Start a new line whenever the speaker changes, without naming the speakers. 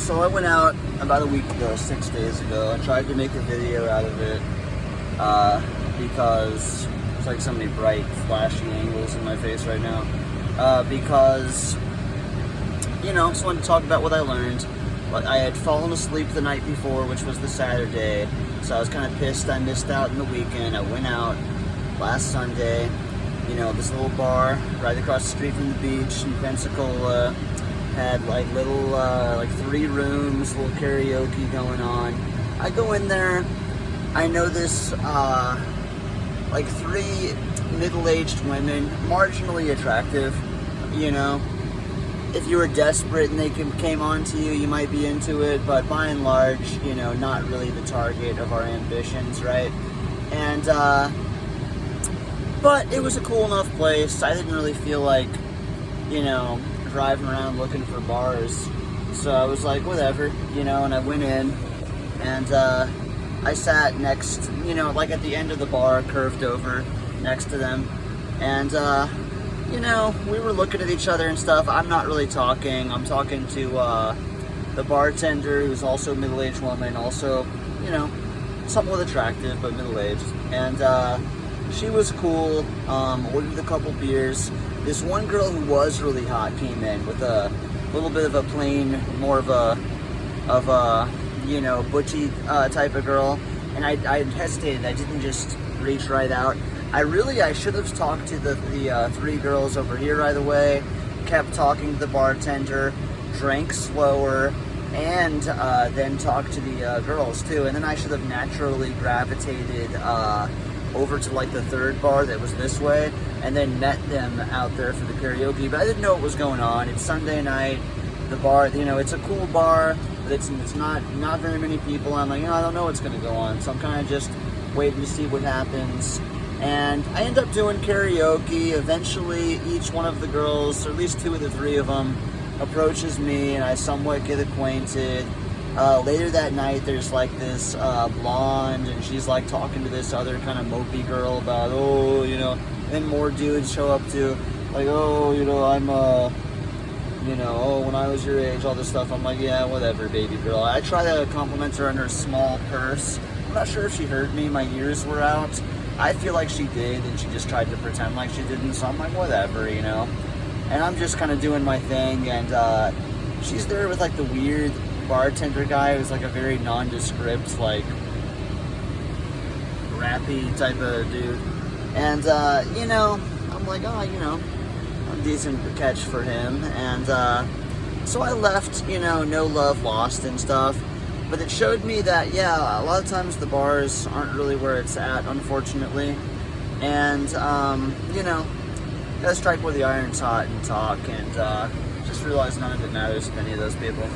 So I went out about a week ago, 6 days ago. I tried to make a video out of it because it's like so many bright, flashy angles in my face right now. Because, you know, I just wanted to talk about what I learned. But I had fallen asleep the night before, which was the Saturday, so I was kind of pissed I missed out on the weekend. I went out last Sunday, you know, this little bar right across the street from the beach in Pensacola. Had like little, like 3 rooms, little karaoke going on. I go in there, I notice like 3 middle-aged women, marginally attractive, you know. If you were desperate and they came on to you, you might be into it, but by and large, you know, not really the target of our ambitions, right? And, but it was a cool enough place. I didn't really feel like, you know, driving around looking for bars. So I was like, whatever, you know, and I went in and I sat next, you know, like at the end of the bar, curved over next to them. And, you know, we were looking at each other and stuff. I'm not really talking. I'm talking to the bartender, who's also a middle-aged woman, also, you know, somewhat attractive, but middle-aged. And she was cool, ordered a couple beers. This one girl who was really hot came in with a little bit of a plain, more of a you know, butchy type of girl. And I hesitated. I didn't just reach right out. I should have talked to the 3 girls over here right away, kept talking to the bartender, drank slower, and then talked to the girls too. And then I should have naturally gravitated over to like the 3rd bar that was this way, and then met them out there for the karaoke. But I didn't know what was going on. It's Sunday night. The bar, you know, it's a cool bar, but it's not very many people. I'm like, oh, I don't know what's gonna go on, so I'm kind of just waiting to see what happens. And I end up doing karaoke. Eventually, each one of the girls, or at least 2 of the 3 of them, approaches me, and I somewhat get acquainted. Later that night, there's like this blonde, and she's like talking to this other kind of mopey girl about, oh, you know, and more dudes show up too, like, oh, you know, I'm, you know, oh, when I was your age, all this stuff. I'm like, yeah, whatever, baby girl. I try to compliment her on her small purse. I'm not sure if she heard me. My ears were out. I feel like she did, and she just tried to pretend like she didn't, so I'm like, whatever, you know. And I'm just kind of doing my thing, and she's there with like the weird bartender guy who's like a very nondescript, like, rappy type of dude. And, you know, I'm like, oh, you know, a decent catch for him. And so I left, you know, no love lost and stuff. But it showed me that, yeah, a lot of times the bars aren't really where it's at, unfortunately. And, you know, gotta strike where the iron's hot and talk, and just realize none of it matters to any of those people.